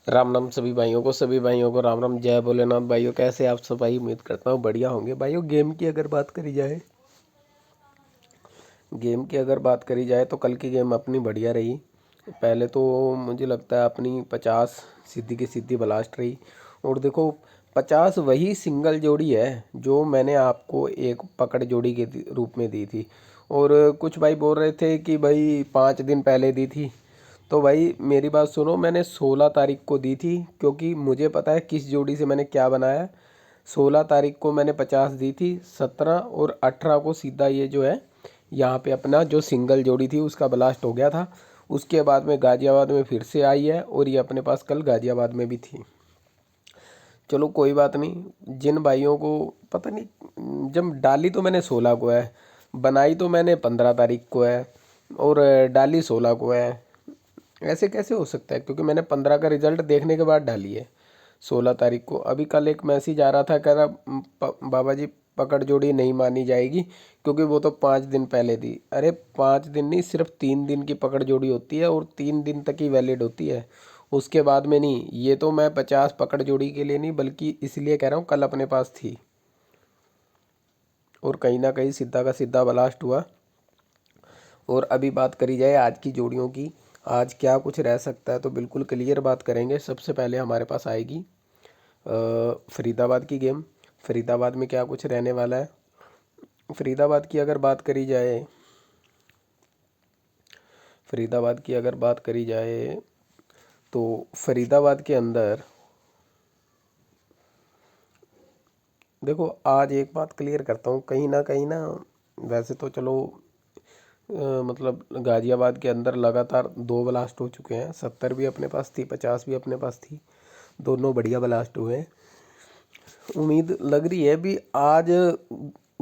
राम नाम सभी भाइयों को राम राम। जय भोलेनाथ भाइयों, कैसे आप सब भाई? उम्मीद करता हूँ बढ़िया होंगे भाइयों। गेम की अगर बात करी जाए तो कल की गेम अपनी बढ़िया रही। पहले तो मुझे लगता है अपनी 50 सीधी की सीधी ब्लास्ट रही। और देखो, 50 वही सिंगल जोड़ी है जो मैंने आपको एक पकड़ जोड़ी के रूप में दी थी। और कुछ भाई बोल रहे थे कि भाई 5 दिन पहले दी थी। तो भाई मेरी बात सुनो, मैंने 16 तारीख को दी थी, क्योंकि मुझे पता है किस जोड़ी से मैंने क्या बनाया। 16 तारीख को मैंने 50 दी थी, 17 और 18 को सीधा ये जो है यहाँ पे अपना जो सिंगल जोड़ी थी उसका ब्लास्ट हो गया था। उसके बाद में गाज़ियाबाद में फिर से आई है और ये अपने पास कल गाज़ियाबाद में भी थी। चलो कोई बात नहीं। जिन भाइयों को पता नहीं, जब डाली तो मैंने 16 को है, बनाई तो मैंने 15 तारीख को है, और डाली 16 को है। ऐसे कैसे हो सकता है? क्योंकि मैंने 15 का रिजल्ट देखने के बाद डाली है 16 तारीख को। अभी कल एक मैसेज आ रहा था, कह रहा बाबा जी पकड़ जोड़ी नहीं मानी जाएगी क्योंकि वो तो 5 दिन पहले दी। अरे 5 दिन नहीं, सिर्फ 3 दिन की पकड़ जोड़ी होती है और 3 दिन तक ही वैलिड होती है, उसके बाद में नहीं। ये तो मैं 50 पकड़ जोड़ी के लिए नहीं, बल्कि इसलिए कह रहा हूँ कल अपने पास थी और कहीं ना कहीं सीधा का सीधा ब्लास्ट हुआ। और अभी बात करी जाए आज की जोड़ियों की, आज क्या कुछ रह सकता है, तो बिल्कुल क्लियर बात करेंगे। सबसे पहले हमारे पास आएगी फरीदाबाद की गेम। फरीदाबाद में क्या कुछ रहने वाला है? फरीदाबाद की अगर बात करी जाए फरीदाबाद की अगर बात करी जाए तो फरीदाबाद के अंदर देखो, आज एक बात क्लियर करता हूँ, कहीं ना वैसे तो चलो मतलब गाज़ियाबाद के अंदर लगातार 2 ब्लास्ट हो चुके हैं। 70 भी अपने पास थी, 50 भी अपने पास थी, दोनों बढ़िया ब्लास्ट हुए हैं। उम्मीद लग रही है भी आज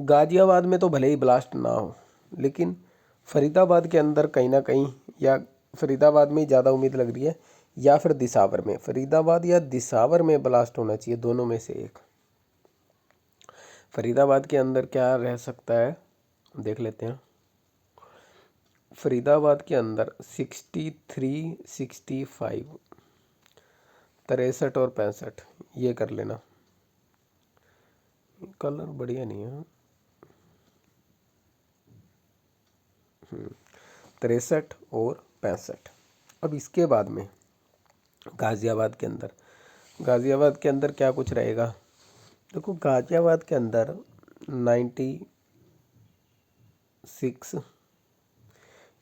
गाज़ियाबाद में तो भले ही ब्लास्ट ना हो, लेकिन फरीदाबाद के अंदर कहीं ना कहीं, या फरीदाबाद में ज़्यादा उम्मीद लग रही है, या फिर दिसावर में। फरीदाबाद या दिसावर में ब्लास्ट होना चाहिए, दोनों में से एक। फरीदाबाद के अंदर क्या रह सकता है देख लेते हैं। फरीदाबाद के अंदर 63, 65, 63 और 65, ये कर लेना। कलर बढ़िया नहीं है। 63 और 65। अब इसके बाद में गाज़ियाबाद के अंदर क्या कुछ रहेगा? देखो, गाज़ियाबाद के अंदर 96,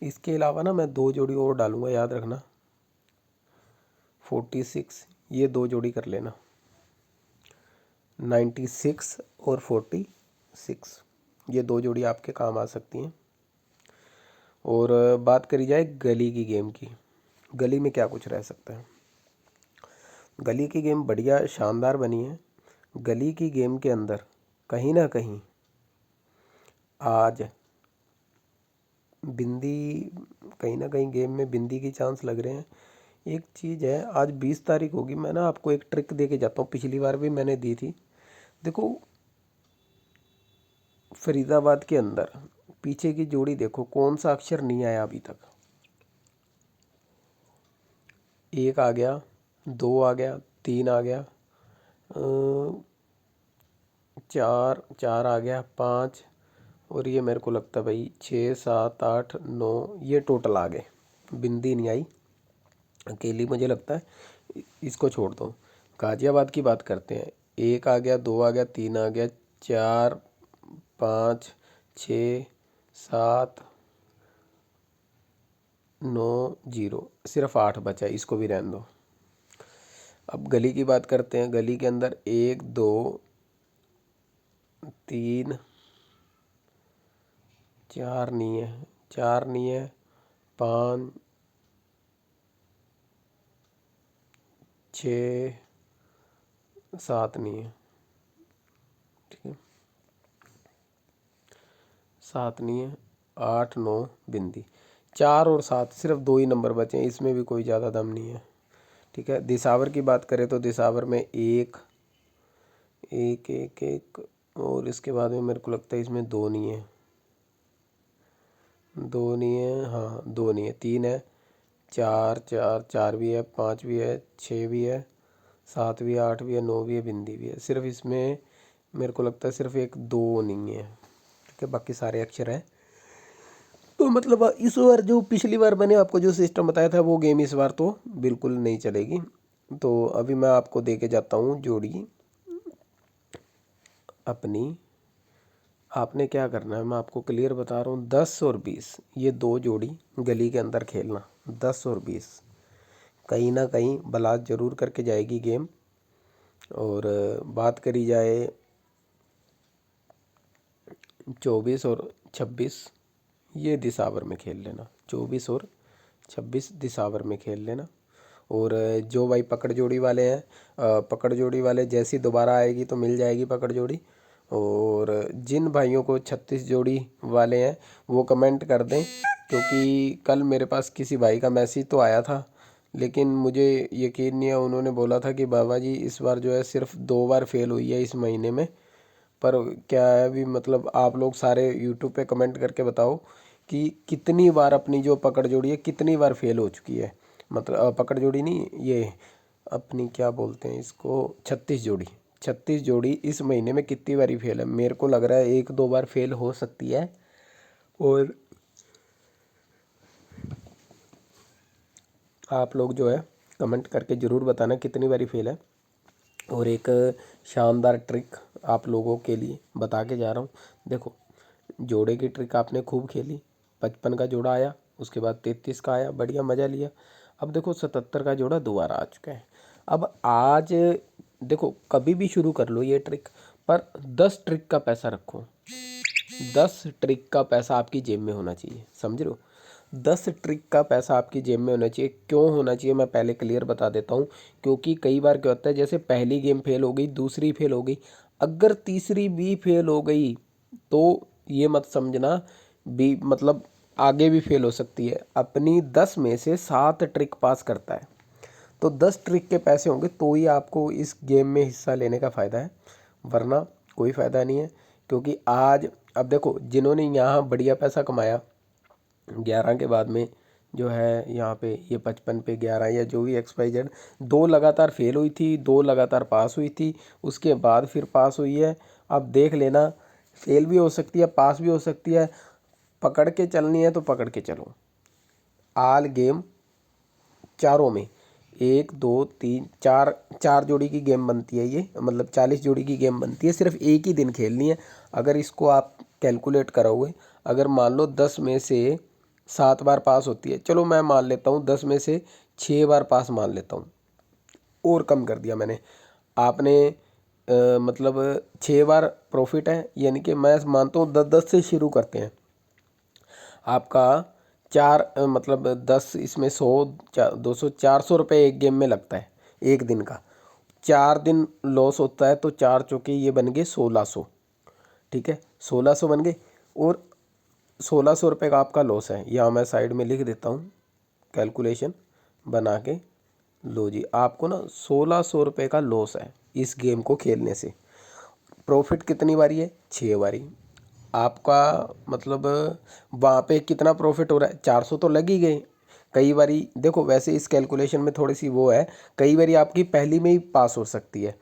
इसके अलावा ना मैं 2 जोड़ी और डालूंगा, याद रखना। 46, ये 2 जोड़ी कर लेना। 96 और 46, ये 2 जोड़ी आपके काम आ सकती हैं। और बात करी जाए गली की गेम की, गली में क्या कुछ रह सकता है? गली की गेम बढ़िया शानदार बनी है। गली की गेम के अंदर कहीं ना कहीं आज बिंदी, कहीं ना कहीं गेम में बिंदी की चांस लग रहे हैं। एक चीज़ है, आज 20 तारीख होगी, मैं ना आपको एक ट्रिक दे के जाता हूँ, पिछली बार भी मैंने दी थी। देखो, फरीदाबाद के अंदर पीछे की जोड़ी देखो, कौन सा अक्षर नहीं आया अभी तक। 1 आ गया, 2 आ गया, 3 आ गया, 4 आ गया, 5, और ये मेरे को लगता है भाई 6, 7, 8, 9, ये टोटल आ गए। बिंदी नहीं आई अकेली, मुझे लगता है। इसको छोड़ दो, गाजियाबाद की बात करते हैं। 1 आ गया, 2 आ गया, 3 आ गया, 4, 5, 6, 7, 9, 0, सिर्फ 8 बचा है, इसको भी रहने दो। अब गली की बात करते हैं। गली के अंदर 1, 2, 3, 4 नहीं है, 4 नहीं है, 5, 6, 7 नहीं है, ठीक है, 7 नहीं है, 8, 9 बिंदी, 4 और 7, सिर्फ 2 ही नंबर बचे हैं, इसमें भी कोई ज़्यादा दम नहीं है। ठीक है, दिसावर की बात करें तो दिसावर में 1, 1, 1, 1, और इसके बाद में मेरे को लगता है इसमें 2 नहीं है, 2 नहीं है, हाँ 2 नहीं है, 3 है, 4 4 4 भी है, 5 भी है, 6 भी है, 7 भी है, 8 भी है, 9 भी है, बिंदी भी है। सिर्फ इसमें मेरे को लगता है सिर्फ एक दो नहीं है, ठीक है, बाकी सारे अक्षर हैं। तो मतलब इस बार जो पिछली बार मैंने आपको जो सिस्टम बताया था वो गेम इस बार तो बिल्कुल नहीं चलेगी। तो अभी मैं आपको दे के जाता हूँ जोड़ी अपनी। आपने क्या करना है मैं आपको क्लियर बता रहा हूँ, 10 और 20 ये दो जोड़ी गली के अंदर खेलना। 10 और 20 कहीं ना कहीं ब्लास्ट जरूर करके जाएगी गेम। और बात करी जाए 24 और 26 ये दिसावर में खेल लेना। 24 और 26 दिसावर में खेल लेना। और जो भाई पकड़ जोड़ी वाले हैं, पकड़ जोड़ी वाले जैसी दोबारा आएगी तो मिल जाएगी पकड़ जोड़ी। और जिन भाइयों को 36 जोड़ी वाले हैं वो कमेंट कर दें, क्योंकि कल मेरे पास किसी भाई का मैसेज तो आया था, लेकिन मुझे यकीन नहीं है। उन्होंने बोला था कि बाबा जी इस बार जो है सिर्फ 2 बार फेल हुई है इस महीने में। पर क्या है अभी मतलब आप लोग सारे यूट्यूब पे कमेंट करके बताओ कि कितनी बार अपनी जो पकड़ जोड़ी है कितनी बार फेल हो चुकी है। मतलब पकड़ जोड़ी नहीं, ये अपनी क्या बोलते हैं इसको, 36 जोड़ी। 36 जोड़ी इस महीने में कितनी बारी फेल है? मेरे को लग रहा है 1 2 बार फेल हो सकती है। और आप लोग जो है कमेंट करके ज़रूर बताना कितनी बारी फेल है। और एक शानदार ट्रिक आप लोगों के लिए बता के जा रहा हूँ। देखो, जोड़े की ट्रिक आपने खूब खेली, 55 का जोड़ा आया, उसके बाद 33 का आया, बढ़िया मज़ा लिया। अब देखो 77 का जोड़ा दोबारा आ चुका है। अब आज देखो कभी भी शुरू कर लो ये ट्रिक, पर 10 ट्रिक का पैसा रखो। 10 ट्रिक का पैसा आपकी जेब में होना चाहिए, समझ रहे हो? 10 ट्रिक का पैसा आपकी जेब में होना चाहिए। क्यों होना चाहिए मैं पहले क्लियर बता देता हूँ। क्योंकि कई बार क्या होता है, जैसे पहली गेम फेल हो गई, दूसरी फेल हो गई, अगर तीसरी भी फेल हो गई तो ये मत समझना भी मतलब आगे भी फेल हो सकती है। अपनी 10 में से 7 ट्रिक पास करता है तो 10 ट्रिक के पैसे होंगे तो ही आपको इस गेम में हिस्सा लेने का फ़ायदा है, वरना कोई फ़ायदा नहीं है। क्योंकि आज अब देखो जिन्होंने यहाँ बढ़िया पैसा कमाया 11 के बाद में, जो है यहाँ पे ये 55 पे 11 या जो भी XYZ, 2 लगातार फेल हुई थी, 2 लगातार पास हुई थी, उसके बाद फिर पास हुई है। अब देख लेना, फेल भी हो सकती है, पास भी हो सकती है। पकड़ के चलनी है तो पकड़ के चलो। आल गेम चारों में 1 2 3 4 4 जोड़ी की गेम बनती है, ये मतलब 40 जोड़ी की गेम बनती है, सिर्फ एक ही दिन खेलनी है। अगर इसको आप कैलकुलेट करोगे, अगर मान लो 10 में से 7 बार पास होती है, चलो मैं मान लेता हूँ 10 में से 6 बार पास मान लेता हूँ, और कम कर दिया मैंने। आपने मतलब 6 बार प्रॉफिट है, यानी कि मैं मानता हूँ 10 10 से शुरू करते हैं। आपका चार मतलब 10 इसमें 100 200 400 रुपये एक गेम में लगता है एक दिन का। 4 दिन लॉस होता है तो 4 चौके ये बन गए 1600, ठीक है, 1600 बन गए। और 1600 रुपये का आपका लॉस है, यहाँ मैं साइड में लिख देता हूँ कैलकुलेशन बना के। लो जी, आपको ना 1600 रुपये का लॉस है इस गेम को खेलने से। प्रॉफिट कितनी बारी है? 6 बारी। आपका मतलब वहाँ पे कितना प्रॉफिट हो रहा है? 400 तो लग ही गए। कई बारी देखो, वैसे इस कैलकुलेशन में थोड़ी सी वो है, कई बारी आपकी पहली में ही पास हो सकती है।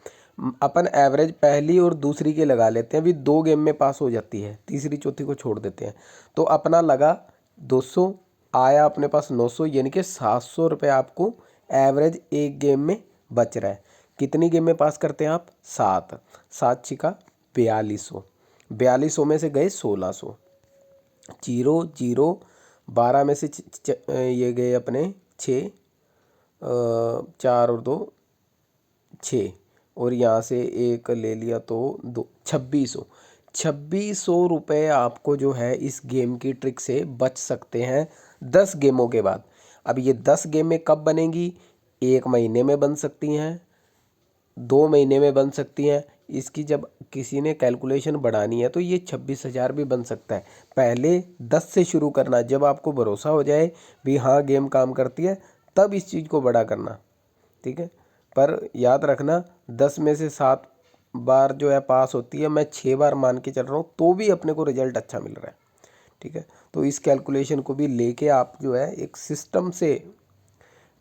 अपन एवरेज पहली और दूसरी के लगा लेते हैं, अभी 2 गेम में पास हो जाती है, तीसरी चौथी को छोड़ देते हैं। तो अपना लगा 200, आया अपने पास 900, यानी कि 700 रुपये आपको एवरेज एक गेम में बच रहा है। कितनी गेम में पास करते हैं आप? 7, 7 छिका 4200, 4200 में से गए 1600, जीरो जीरो 12 में से ये गए अपने 6, 4 और 2 6, और यहाँ से एक ले लिया तो 2, 2600। 2600 रुपये आपको जो है इस गेम की ट्रिक से बच सकते हैं 10 गेमों के बाद। अब ये 10 गेमें कब बनेंगी? 1 महीने में बन सकती हैं, 2 महीने में बन सकती हैं। इसकी जब किसी ने कैलकुलेशन बढ़ानी है तो ये 26,000 भी बन सकता है। पहले 10 से शुरू करना, जब आपको भरोसा हो जाए भी हाँ गेम काम करती है, तब इस चीज़ को बड़ा करना, ठीक है। पर याद रखना 10 में से 7 बार जो है पास होती है, मैं 6 बार मान के चल रहा हूँ तो भी अपने को रिजल्ट अच्छा मिल रहा है, ठीक है। तो इस कैलकुलेशन को भी लेके आप जो है एक सिस्टम से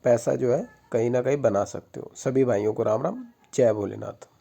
पैसा जो है कहीं ना कहीं बना सकते हो। सभी भाइयों को राम राम, जय भोलेनाथ।